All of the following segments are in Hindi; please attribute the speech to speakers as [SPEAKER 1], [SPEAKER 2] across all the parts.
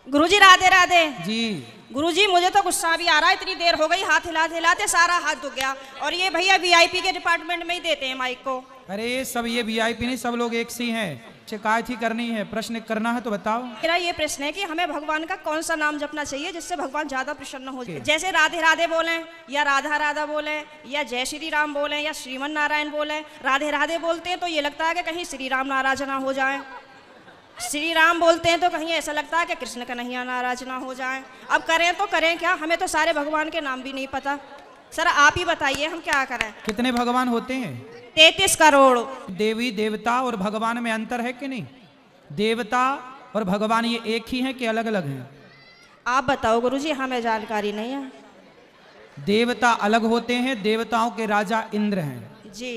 [SPEAKER 1] गुरुजी राधे राधे
[SPEAKER 2] जी।
[SPEAKER 1] गुरुजी मुझे तो गुस्सा भी आ रहा है, इतनी देर हो गई, हाथ हिलाते हिलाते सारा हाथ दुख गया। और ये भैया वीआईपी के डिपार्टमेंट में ही देते हैं माइक को।
[SPEAKER 2] अरे सब ये वीआईपी नहीं, सब लोग एक सी हैं। शिकायत ही करनी है, प्रश्न करना है तो बताओ।
[SPEAKER 1] मेरा ये प्रश्न है कि हमें भगवान का कौन सा नाम जपना चाहिए जिससे भगवान ज्यादा प्रसन्न हो जाए? जैसे राधे राधे बोले या राधा राधा बोले या जय श्री राम बोले या श्रीमन नारायण बोले। राधे राधे बोलते हैं तो ये लगता है कि कहीं श्री राम नाराज ना हो जाए, श्री राम बोलते हैं तो कहीं ऐसा लगता है कि कृष्ण कन्हैया नाराज ना हो जाए। अब करें तो करें क्या, हमें तो सारे भगवान के नाम भी नहीं पता। सर आप ही बताइए हम क्या करें।
[SPEAKER 2] कितने भगवान होते हैं?
[SPEAKER 1] 33 करोड़।
[SPEAKER 2] देवी देवता और भगवान में अंतर है कि नहीं? देवता और भगवान ये एक ही हैं कि अलग अलग हैं?
[SPEAKER 1] आप बताओ गुरुजी, हमें जानकारी नहीं है।
[SPEAKER 2] देवता अलग होते हैं, देवताओं के राजा इंद्र हैं
[SPEAKER 1] जी।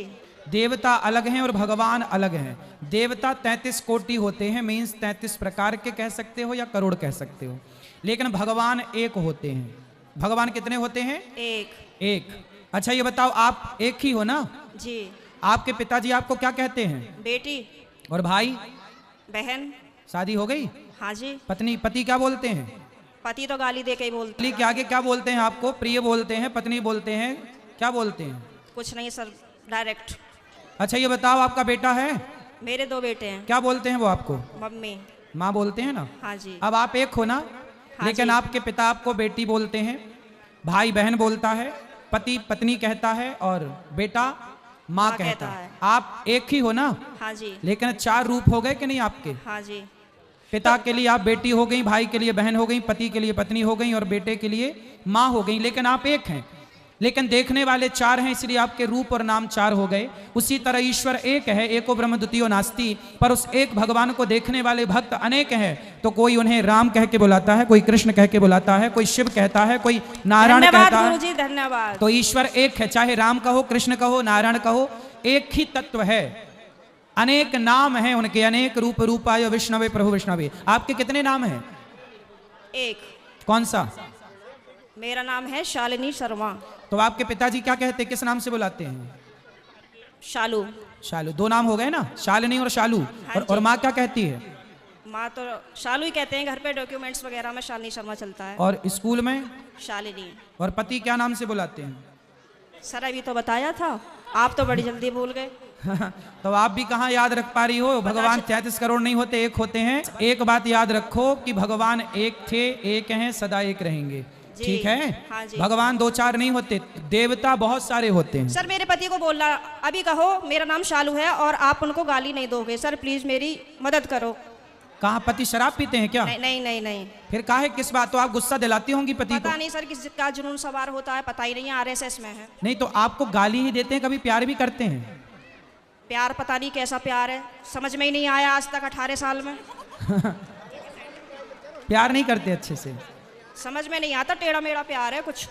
[SPEAKER 2] देवता अलग हैं और भगवान अलग हैं। देवता 33 कोटि होते हैं, मीन्स 33 प्रकार के कह सकते हो या करोड़ कह सकते हो। लेकिन भगवान एक होते हैं। भगवान कितने होते हैं? एक। अच्छा ये बताओ, आप एक ही हो ना?
[SPEAKER 1] जी।
[SPEAKER 2] आपके पिताजी आपको क्या कहते हैं?
[SPEAKER 1] बेटी।
[SPEAKER 2] और भाई?
[SPEAKER 1] बहन।
[SPEAKER 2] शादी हो गई?
[SPEAKER 1] हाँ जी।
[SPEAKER 2] पति क्या बोलते हैं?
[SPEAKER 1] पति तो गाली दे के ही बोलते हैं।
[SPEAKER 2] के आगे क्या बोलते हैं आपको? प्रिय बोलते हैं, पत्नी बोलते हैं, क्या बोलते हैं?
[SPEAKER 1] कुछ नहीं सर, डायरेक्ट।
[SPEAKER 2] अच्छा ये बताओ, आपका बेटा है?
[SPEAKER 1] मेरे 2 बेटे हैं।
[SPEAKER 2] क्या बोलते हैं वो आपको?
[SPEAKER 1] मम्मी।
[SPEAKER 2] माँ बोलते हैं ना?
[SPEAKER 1] हाँ जी।
[SPEAKER 2] अब आप एक हो ना?
[SPEAKER 1] हाँ
[SPEAKER 2] लेकिन
[SPEAKER 1] जी।
[SPEAKER 2] आपके पिता आपको बेटी बोलते हैं, भाई बहन बोलता है, पति पत्नी कहता है और बेटा माँ कहता है। आप एक ही हो ना?
[SPEAKER 1] हाँ जी।
[SPEAKER 2] लेकिन 4 रूप हो गए कि नहीं आपके?
[SPEAKER 1] हाँ जी।
[SPEAKER 2] पिता के लिए आप बेटी हो गई, भाई के लिए बहन हो गई, पति के लिए पत्नी हो गई और बेटे के लिए माँ हो गई। लेकिन आप एक हैं, लेकिन देखने वाले 4 हैं, इसलिए आपके रूप और नाम 4 हो गए। उसी तरह ईश्वर एक है, एको ब्रह्म द्वितीयो नास्ति, पर उस एक भगवान को देखने वाले भक्त अनेक हैं। तो कोई उन्हें राम कह के बुलाता है, कोई कृष्ण कह के बुलाता है, कोई शिव कहता है, कोई नारायण कहता है।
[SPEAKER 1] गुरुजी धन्यवाद।
[SPEAKER 2] तो ईश्वर एक है, चाहे राम कहो, कृष्ण कहो, नारायण कहो, एक ही तत्व है। अनेक नाम हैं उनके, अनेक रूप रूपाय विष्णवे प्रभु विष्णवे। आपके कितने नाम हैं?
[SPEAKER 1] एक।
[SPEAKER 2] कौन सा?
[SPEAKER 1] मेरा नाम है शालिनी शर्मा।
[SPEAKER 2] तो आपके पिताजी क्या कहते हैं, किस नाम से बुलाते हैं?
[SPEAKER 1] शालू।
[SPEAKER 2] शालू। 2 नाम हो गए ना, शालिनी और शालू।
[SPEAKER 1] हाँ
[SPEAKER 2] और माँ क्या कहती है?
[SPEAKER 1] माँ तो शालू ही कहते हैं, घर पे डॉक्यूमेंट्स वगैरह में शालिनी शर्मा चलता है।
[SPEAKER 2] और स्कूल में?
[SPEAKER 1] शालिनी।
[SPEAKER 2] और पति क्या नाम से बुलाते हैं?
[SPEAKER 1] सर अभी तो बताया था, आप तो बड़ी जल्दी भूल गए।
[SPEAKER 2] तो आप भी कहाँ याद रख पा रही हो? भगवान 33 करोड़ नहीं होते, एक होते हैं। एक बात याद रखो कि भगवान एक थे, एक हैं, सदा एक रहेंगे। ठीक है?
[SPEAKER 1] हाँ जी।
[SPEAKER 2] भगवान 2-4 नहीं होते, देवता बहुत सारे होते हैं।
[SPEAKER 1] सर मेरे पति को बोलना, अभी कहो मेरा नाम शालू है और आप उनको गाली नहीं दोगे। सर प्लीज मेरी मदद करो।
[SPEAKER 2] कहाँ पति शराब पीते हैं क्या?
[SPEAKER 1] नहीं नहीं नहीं नहीं।
[SPEAKER 2] फिर काहे, किस बात? तो आप गुस्सा दिलाती होंगी पति को?
[SPEAKER 1] पता नहीं सर किस का जुनून सवार होता है, पता ही नहीं, आरएसएस में है।
[SPEAKER 2] नहीं तो आपको गाली ही देते हैं, कभी प्यार भी करते हैं?
[SPEAKER 1] प्यार पता नहीं कैसा प्यार है, समझ में ही नहीं आया आज तक 18 साल में।
[SPEAKER 2] प्यार नहीं करते अच्छे से?
[SPEAKER 1] समझ में नहीं आता, टेढ़ा मेढ़ा प्यार है कुछ।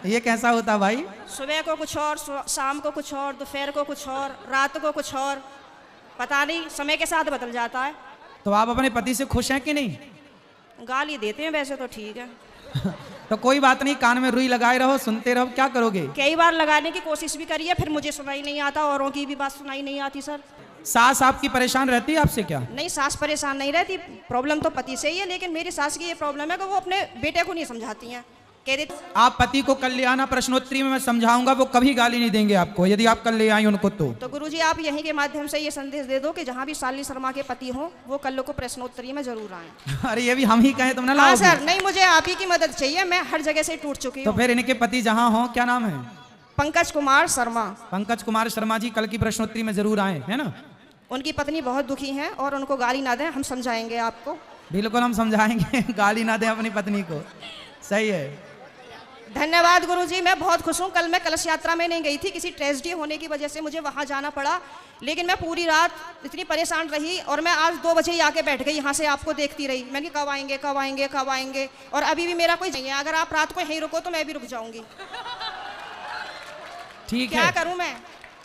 [SPEAKER 2] ये कैसा होता भाई?
[SPEAKER 1] सुबह को कुछ और, शाम को कुछ और, दोपहर को कुछ और, रात को कुछ और, पता नहीं समय के साथ बदल जाता है।
[SPEAKER 2] तो आप अपने पति से खुश हैं कि नहीं?
[SPEAKER 1] गाली देते हैं वैसे तो ठीक है।
[SPEAKER 2] तो कोई बात नहीं, कान में रुई लगाए रहो, सुनते रहो, क्या करोगे?
[SPEAKER 1] कई बार लगाने की कोशिश भी करी है, फिर मुझे सुनाई नहीं आता, औरों की भी बात सुनाई नहीं आती। सर
[SPEAKER 2] सास आपकी परेशान रहती है आपसे क्या?
[SPEAKER 1] नहीं, सास परेशान नहीं रहती, प्रॉब्लम तो पति से ही है। लेकिन मेरी सास की ये प्रॉब्लम है कि वो अपने बेटे को नहीं समझाती हैं। कह देती
[SPEAKER 2] आप पति को कल ले आना, प्रश्नोत्तरी में मैं समझाऊंगा, वो कभी गाली नहीं देंगे आपको, यदि आप कल ले आई उनको। तो
[SPEAKER 1] गुरुजी आप यहीं के माध्यम से ये संदेश दे दो कि जहाँ भी शालिनी शर्मा के पति हो वो कल को प्रश्नोत्तरी में जरूर आए।
[SPEAKER 2] अरे ये भी हम ही कहें तुम ना
[SPEAKER 1] हाँ
[SPEAKER 2] लाओगे?
[SPEAKER 1] सर, नहीं मुझे आप ही की मदद चाहिए, मैं हर जगह से टूट चुकी
[SPEAKER 2] तो
[SPEAKER 1] हूँ।
[SPEAKER 2] फिर इनके पति जहाँ हो, क्या नाम है?
[SPEAKER 1] पंकज कुमार शर्मा।
[SPEAKER 2] पंकज कुमार शर्मा जी कल की प्रश्नोत्तरी में जरूर आए, है ना?
[SPEAKER 1] उनकी पत्नी बहुत दुखी हैं और उनको गाली ना दें, हम समझाएंगे आपको।
[SPEAKER 2] बिल्कुल हम समझाएंगे, गाली ना दें अपनी पत्नी को। सही है।
[SPEAKER 1] धन्यवाद गुरुजी, मैं बहुत खुश हूँ। कल मैं कलश यात्रा में नहीं गई थी, किसी ट्रेजेडी होने की वजह से मुझे वहाँ जाना पड़ा। लेकिन मैं पूरी रात इतनी परेशान रही और मैं आज 2 बजे ही आके बैठ गई, यहाँ से आपको देखती रही। मैंने कब आएंगे कब आएंगे कब आएंगे, और अभी भी मेरा कोई नहीं है। अगर आप रात को यहीं रुको तो मैं भी रुक जाऊंगी।
[SPEAKER 2] ठीक
[SPEAKER 1] क्या
[SPEAKER 2] है,
[SPEAKER 1] करूँ मैं?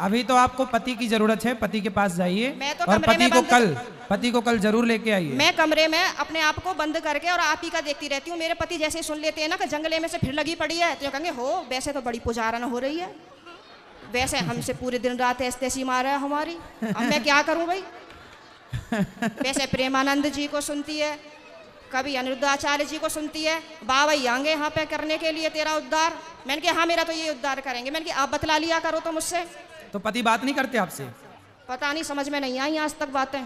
[SPEAKER 2] अभी तो आपको पति की जरूरत है, पति के पास जाइए
[SPEAKER 1] मैं तो
[SPEAKER 2] और
[SPEAKER 1] कमरे में
[SPEAKER 2] पति को कल जरूर लेके आइए।
[SPEAKER 1] मैं कमरे में अपने आप को बंद करके और आप ही का देखती रहती हूँ। मेरे पति जैसे सुन लेते हैं ना कि जंगले में से फिर लगी पड़ी है, तो कहेंगे हो वैसे तो बड़ी पुजारन हो रही है, वैसे हमसे पूरे दिन रात ऐसी मार है हमारी। अब मैं क्या करूँ भाई? वैसे प्रेमानंद जी को सुनती है, कभी अनिरुद्धाचार्य जी को सुनती है, बाबा आएंगे यहाँ पे करने के लिए तेरा उद्धार। मैंने कहा हाँ मेरा तो ये उद्धार करेंगे। मैंने कहा आप बतला लिया करो तो मुझसे।
[SPEAKER 2] तो पति बात नहीं करते आपसे?
[SPEAKER 1] पता नहीं, समझ में नहीं आई आज तक बातें।